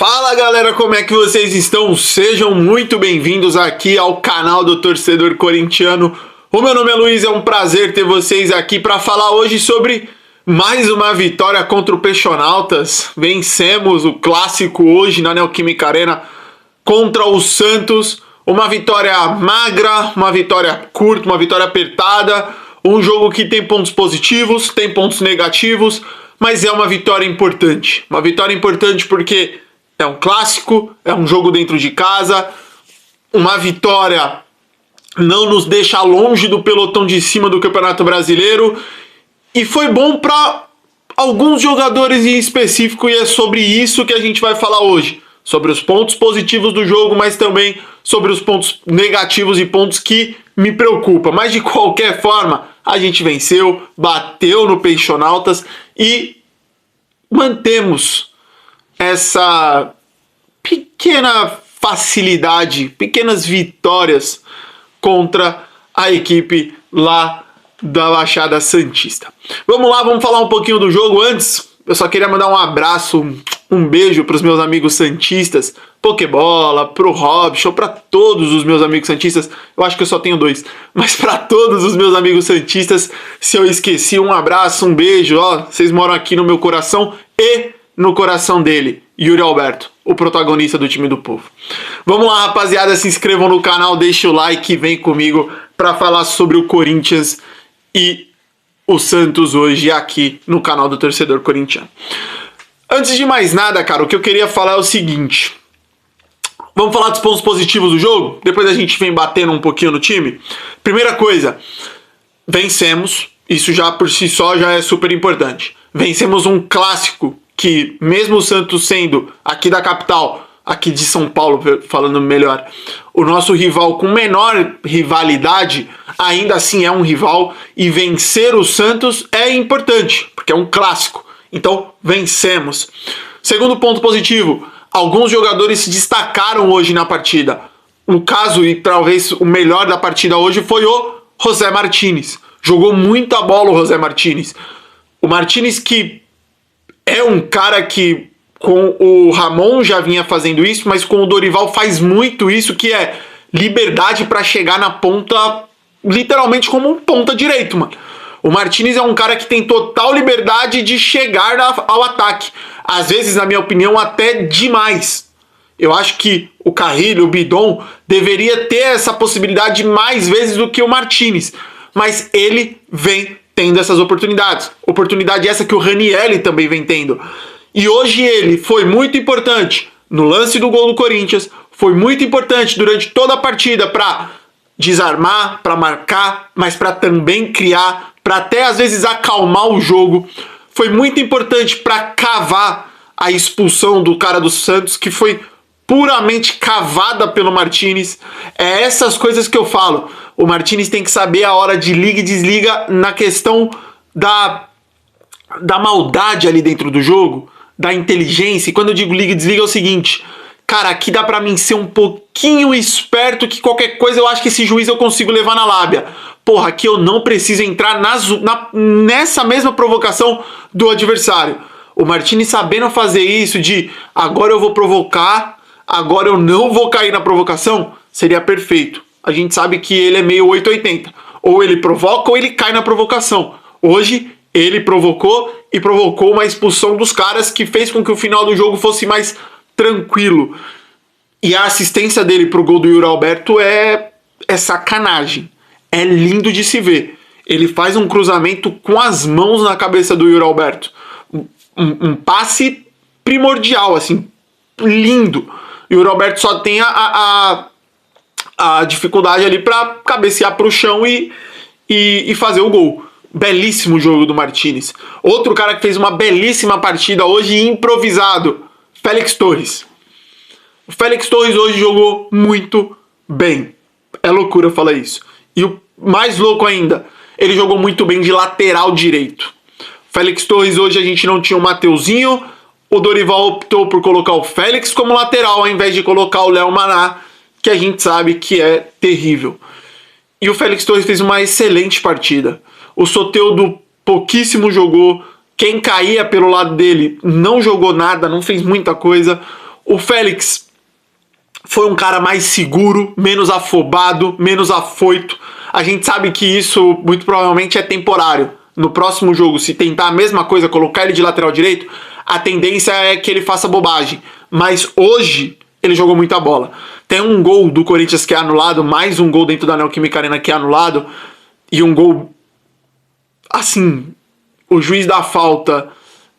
Fala galera, como é que vocês estão? Sejam muito bem-vindos aqui ao canal do Torcedor Corintiano. O meu nome é Luiz, é um prazer ter vocês aqui para falar hoje sobre mais uma vitória contra o Peixonautas. Vencemos o clássico hoje na Neoquímica Arena contra o Santos. Uma vitória magra, uma vitória curta, uma vitória apertada. Um jogo que tem pontos positivos, tem pontos negativos, mas é uma vitória importante. Uma vitória importante porque é um clássico, é um jogo dentro de casa. Uma vitória não nos deixa longe do pelotão de cima do Campeonato Brasileiro. E foi bom para alguns jogadores em específico, e é sobre isso que a gente vai falar hoje. Sobre os pontos positivos do jogo, mas também sobre os pontos negativos e pontos que me preocupam. Mas de qualquer forma, a gente venceu, bateu no Peixonautas e mantemos essa pequena facilidade, pequenas vitórias contra a equipe lá da Baixada Santista. Vamos lá, vamos falar um pouquinho do jogo. Antes, eu só queria mandar um abraço, um beijo para os meus amigos santistas, Pokébola, pro Robson, para todos os meus amigos santistas. Eu acho que eu só tenho dois, mas para todos os meus amigos santistas, se eu esqueci, um abraço, um beijo. Ó, vocês moram aqui no meu coração e no coração dele, Yuri Alberto, o protagonista do time do povo. Vamos lá, rapaziada, se inscrevam no canal, deixem o like e vem comigo para falar sobre o Corinthians e o Santos hoje aqui no canal do Torcedor Corintiano. Antes de mais nada, cara, o que eu queria falar é o seguinte. Vamos falar dos pontos positivos do jogo? Depois a gente vem batendo um pouquinho no time. Primeira coisa, vencemos. Isso já por si só já é super importante. Vencemos um clássico que, mesmo o Santos sendo aqui da capital, aqui de São Paulo, falando melhor, o nosso rival com menor rivalidade, ainda assim é um rival, e vencer o Santos é importante, porque é um clássico. Então, vencemos. Segundo ponto positivo, alguns jogadores se destacaram hoje na partida. No caso, e talvez o melhor da partida hoje, foi o José Martínez. Jogou muita bola o José Martínez. O Martínez, que é um cara que com o Ramon já vinha fazendo isso, mas com o Dorival faz muito isso, que é liberdade para chegar na ponta, literalmente como um ponta direito, mano. O Martínez é um cara que tem total liberdade de chegar ao ataque. Às vezes, na minha opinião, até demais. Eu acho que o Carrilho, o Bidon, deveria ter essa possibilidade mais vezes do que o Martínez. Mas ele vem tendo essas oportunidades. Oportunidade essa que o Ranieri também vem tendo. E hoje ele foi muito importante no lance do gol do Corinthians. Foi muito importante durante toda a partida para desarmar, para marcar, mas para também criar, para até às vezes acalmar o jogo. Foi muito importante para cavar a expulsão do cara do Santos, que foi puramente cavada pelo Martínez. É essas coisas que eu falo. O Martínez tem que saber a hora de liga e desliga na questão da maldade ali dentro do jogo, da inteligência. E quando eu digo liga e desliga é o seguinte: cara, aqui dá pra mim ser um pouquinho esperto, que qualquer coisa eu acho que esse juiz eu consigo levar na lábia. Porra, aqui eu não preciso entrar nessa mesma provocação do adversário. O Martínez sabendo fazer isso de agora eu vou provocar, agora eu não vou cair na provocação, seria perfeito. A gente sabe que ele é meio 880. Ou ele provoca ou ele cai na provocação. Hoje ele provocou e provocou uma expulsão dos caras que fez com que o final do jogo fosse mais tranquilo. E a assistência dele pro gol do Yuri Alberto é sacanagem. É lindo de se ver. Ele faz um cruzamento com as mãos na cabeça do Yuri Alberto. Um passe primordial, assim, lindo. E o Yuri Alberto só tem a dificuldade ali para cabecear pro chão e fazer o gol. Belíssimo jogo do Martínez. Outro cara que fez uma belíssima partida hoje, improvisado, Félix Torres. O Félix Torres hoje jogou muito bem. É loucura falar isso. E o mais louco ainda, ele jogou muito bem de lateral direito. Félix Torres hoje a gente não tinha o Mateuzinho. O Dorival optou por colocar o Félix como lateral ao invés de colocar o Léo Maná, que a gente sabe que é terrível. E o Félix Torres fez uma excelente partida. O Soteldo pouquíssimo jogou. Quem caía pelo lado dele não jogou nada, não fez muita coisa. O Félix foi um cara mais seguro, menos afobado, menos afoito. A gente sabe que isso muito provavelmente é temporário. No próximo jogo, se tentar a mesma coisa, colocar ele de lateral direito, a tendência é que ele faça bobagem. Mas hoje ele jogou muita bola. Tem um gol do Corinthians que é anulado, mais um gol dentro da Neoquímica Arena que é anulado, e um gol, assim, o juiz da falta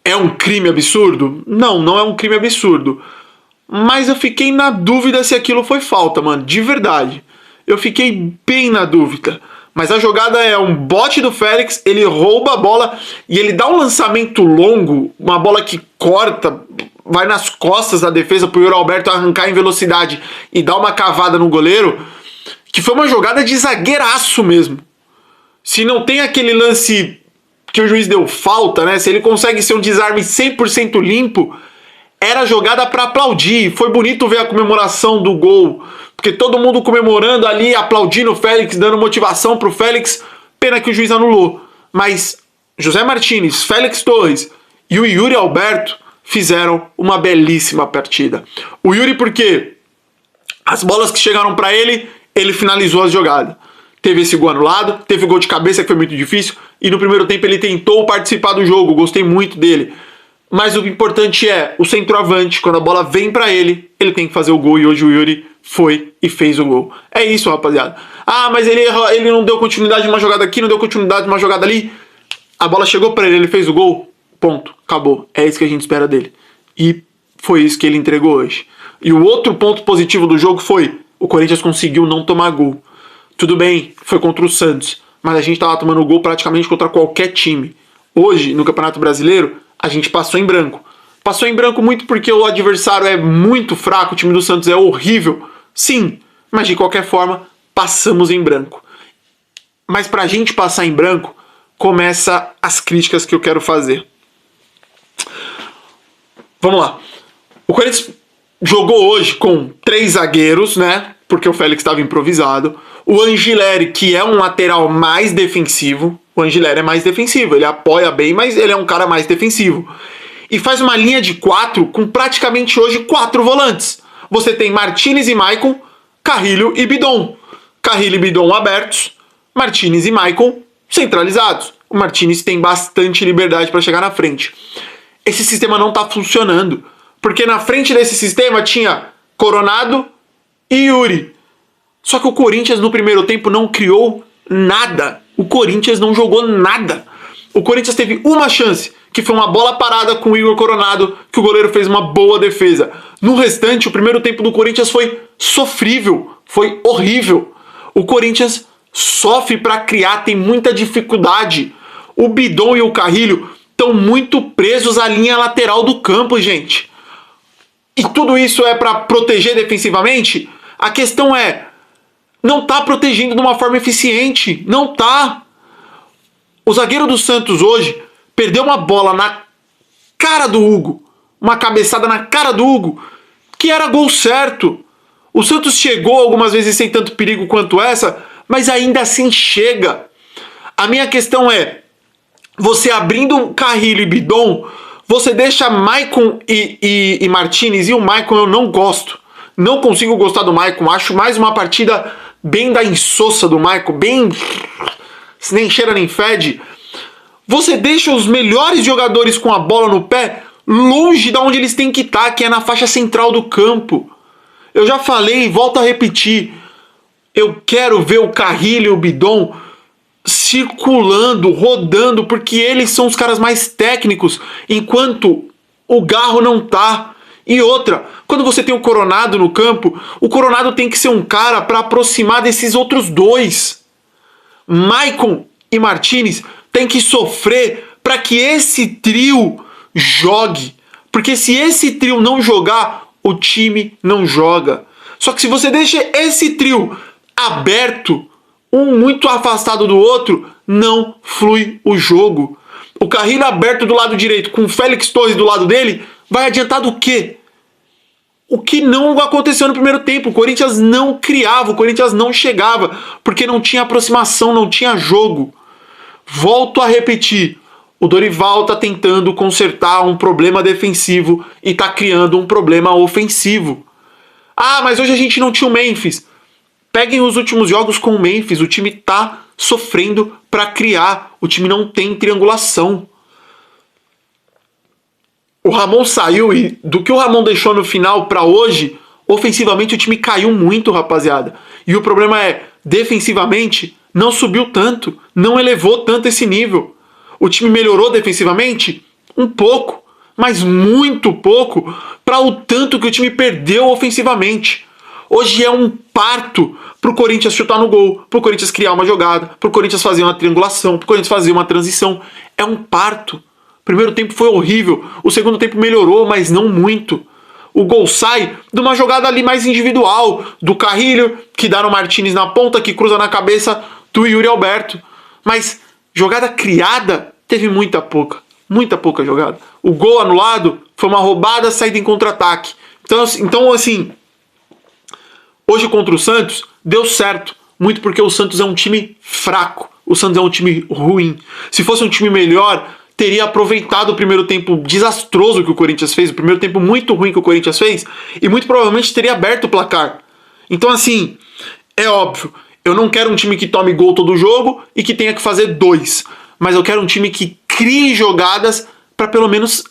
é um crime absurdo? Não, não é um crime absurdo. Mas eu fiquei na dúvida se aquilo foi falta, mano, de verdade. Eu fiquei bem na dúvida. Mas a jogada é um bote do Félix, ele rouba a bola e ele dá um lançamento longo, uma bola que corta, vai nas costas da defesa pro Yuri Alberto arrancar em velocidade e dar uma cavada no goleiro, que foi uma jogada de zagueiraço mesmo. Se não tem aquele lance que o juiz deu falta, né? Se ele consegue ser um desarme 100% limpo, era jogada para aplaudir. Foi bonito ver a comemoração do gol, porque todo mundo comemorando ali, aplaudindo o Félix, dando motivação pro Félix. Pena que o juiz anulou. Mas José Martínez, Félix Torres e o Yuri Alberto fizeram uma belíssima partida. O Yuri porque as bolas que chegaram para ele, ele finalizou as jogadas. Teve esse gol anulado, teve o gol de cabeça que foi muito difícil, e no primeiro tempo ele tentou participar do jogo, gostei muito dele. Mas o importante é o centroavante, quando a bola vem pra ele, ele tem que fazer o gol, e hoje o Yuri foi e fez o gol. É isso, rapaziada. Ah, mas ele não deu continuidade numa jogada aqui, não deu continuidade numa jogada ali. A bola chegou pra ele, ele fez o gol, ponto, acabou. É isso que a gente espera dele. E foi isso que ele entregou hoje. E o outro ponto positivo do jogo foi, o Corinthians conseguiu não tomar gol. Tudo bem, foi contra o Santos, mas a gente tava tomando gol praticamente contra qualquer time. Hoje, no Campeonato Brasileiro, a gente passou em branco. Passou em branco muito porque o adversário é muito fraco, o time do Santos é horrível. Sim, mas de qualquer forma, passamos em branco. Mas pra gente passar em branco, começa as críticas que eu quero fazer. Vamos lá. O Corinthians jogou hoje com 3 zagueiros, né? Porque o Félix estava improvisado. O Angileri, que é um lateral mais defensivo. O Angileri é mais defensivo. Ele apoia bem, mas ele é um cara mais defensivo. E faz uma linha de 4 com praticamente hoje 4 volantes. Você tem Martínez e Maicon, Carrilho e Bidon. Carrilho e Bidon abertos, Martínez e Maicon centralizados. O Martínez tem bastante liberdade para chegar na frente. Esse sistema não está funcionando. Porque na frente desse sistema tinha Coronado e Yuri. Só que o Corinthians no primeiro tempo não criou nada. O Corinthians não jogou nada. O Corinthians teve uma chance, que foi uma bola parada com o Igor Coronado, que o goleiro fez uma boa defesa. No restante, o primeiro tempo do Corinthians foi sofrível, foi horrível. O Corinthians sofre para criar, tem muita dificuldade. O Bidon e o Carrilho estão muito presos à linha lateral do campo, gente. E tudo isso é para proteger defensivamente? A questão é, não tá protegendo de uma forma eficiente. Não tá. O zagueiro do Santos hoje perdeu uma bola na cara do Hugo. Uma cabeçada na cara do Hugo, que era gol certo. O Santos chegou algumas vezes sem tanto perigo quanto essa, mas ainda assim chega. A minha questão é, você abrindo Carrilho e Bidon, você deixa Maicon e Martínez, e o Maicon eu não gosto. Não consigo gostar do Maicon, acho mais uma partida bem da insossa do Maicon, bem nem cheira nem fede. Você deixa os melhores jogadores com a bola no pé longe de onde eles têm que estar, que é na faixa central do campo. Eu já falei e volto a repetir. Eu quero ver o Carrilho e o Bidon circulando, rodando, porque eles são os caras mais técnicos, enquanto o Garro não tá. E outra, quando você tem o Coronado no campo, o Coronado tem que ser um cara para aproximar desses outros dois. Maicon e Martínez tem que sofrer para que esse trio jogue. Porque se esse trio não jogar, o time não joga. Só que se você deixa esse trio aberto, um muito afastado do outro, não flui o jogo. O Carrilho aberto do lado direito, com o Félix Torres do lado dele, vai adiantar do quê? O que não aconteceu no primeiro tempo. O Corinthians não criava, o Corinthians não chegava, porque não tinha aproximação, não tinha jogo. Volto a repetir, O Dorival tá tentando consertar um problema defensivo e tá criando um problema ofensivo. Ah, mas hoje a gente não tinha o Memphis. Peguem os últimos jogos com o Memphis, o time tá sofrendo para criar, o time não tem triangulação. O Ramon saiu e do que o Ramon deixou no final para hoje, ofensivamente o time caiu muito, rapaziada. E o problema é, defensivamente, não subiu tanto, não elevou tanto esse nível. O time melhorou defensivamente? Um pouco, mas muito pouco, para o tanto que o time perdeu ofensivamente. Hoje é um parto pro Corinthians chutar no gol, pro Corinthians criar uma jogada, pro Corinthians fazer uma triangulação, pro Corinthians fazer uma transição. É um parto. O primeiro tempo foi horrível, o segundo tempo melhorou, mas não muito. O gol sai de uma jogada ali mais individual, do Carrilho, que dá no Martínez na ponta, que cruza na cabeça do Yuri Alberto. Mas jogada criada, teve muita pouca jogada. O gol anulado foi uma roubada saída em contra-ataque. Então, assim, hoje contra o Santos, deu certo. Muito porque o Santos é um time fraco. O Santos é um time ruim. Se fosse um time melhor, teria aproveitado o primeiro tempo desastroso que o Corinthians fez, o primeiro tempo muito ruim que o Corinthians fez, e muito provavelmente teria aberto o placar. Então, assim, é óbvio, eu não quero um time que tome gol todo jogo e que tenha que fazer 2. Mas eu quero um time que crie jogadas para pelo menos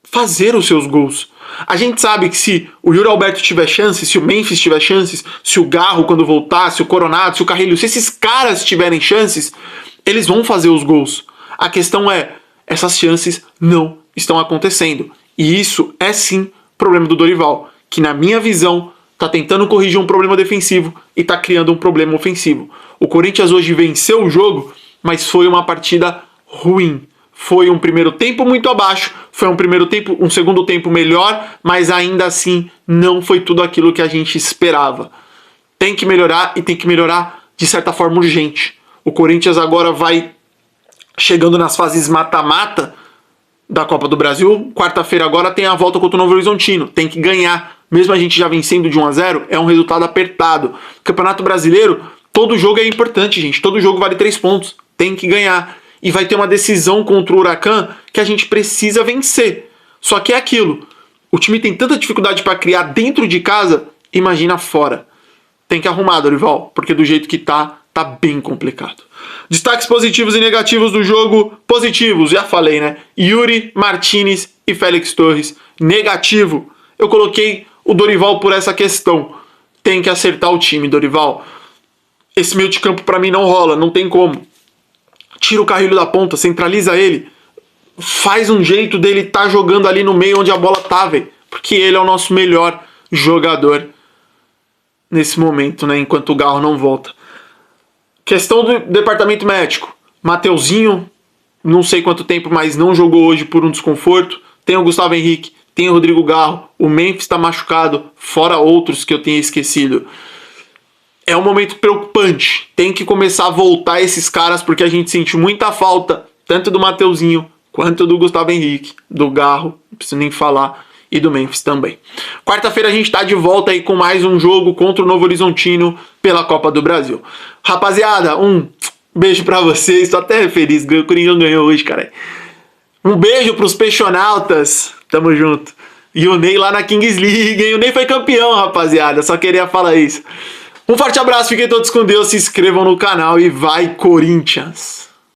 fazer os seus gols. A gente sabe que se o Yuri Alberto tiver chances, se o Memphis tiver chances, se o Garro quando voltar, se o Coronado, se o Carrilho, se esses caras tiverem chances, eles vão fazer os gols. A questão é, essas chances não estão acontecendo. E isso é sim problema do Dorival, que na minha visão tá tentando corrigir um problema defensivo e tá criando um problema ofensivo. O Corinthians hoje venceu o jogo, mas foi uma partida ruim. Foi um primeiro tempo muito abaixo, foi um segundo tempo melhor, mas ainda assim não foi tudo aquilo que a gente esperava. Tem que melhorar e tem que melhorar de certa forma urgente. O Corinthians agora vai chegando nas fases mata-mata da Copa do Brasil. Quarta-feira agora tem a volta contra o Novo Horizontino. Tem que ganhar. Mesmo a gente já vencendo de 1-0, é um resultado apertado. Campeonato Brasileiro, todo jogo é importante, gente. Todo jogo vale 3 pontos. Tem que ganhar. E vai ter uma decisão contra o Huracan que a gente precisa vencer. Só que é aquilo. O time tem tanta dificuldade para criar dentro de casa, imagina fora. Tem que arrumar, Dorival, porque do jeito que tá bem complicado. Destaques positivos e negativos do jogo. Positivos, já falei, né? Yuri, Martínez e Félix Torres. Negativo, eu coloquei o Dorival por essa questão. Tem que acertar o time, Dorival. Esse meio de campo pra mim não rola, não tem como. Tira o Carrilho da ponta, centraliza ele. Faz um jeito dele tá jogando ali no meio onde a bola tá, velho. Porque ele é o nosso melhor jogador nesse momento, né? Enquanto o Garro não volta. Questão do departamento médico. Mateuzinho, não sei quanto tempo, mas não jogou hoje por um desconforto. Tem o Gustavo Henrique, tem o Rodrigo Garro. O Memphis está machucado, fora outros que eu tenha esquecido. É um momento preocupante. Tem que começar a voltar esses caras, porque a gente sente muita falta, tanto do Mateuzinho, quanto do Gustavo Henrique, do Garro, não preciso nem falar, e do Memphis também. Quarta-feira a gente tá de volta aí com mais um jogo contra o Novo Horizontino pela Copa do Brasil. Rapaziada, um beijo pra vocês, tô até feliz, o Coringão ganhou hoje, cara. Um beijo pros peixonautas, tamo junto. E o Ney lá na Kings League, hein? O Ney foi campeão, rapaziada, só queria falar isso. Um forte abraço, fiquem todos com Deus, se inscrevam no canal e vai Corinthians!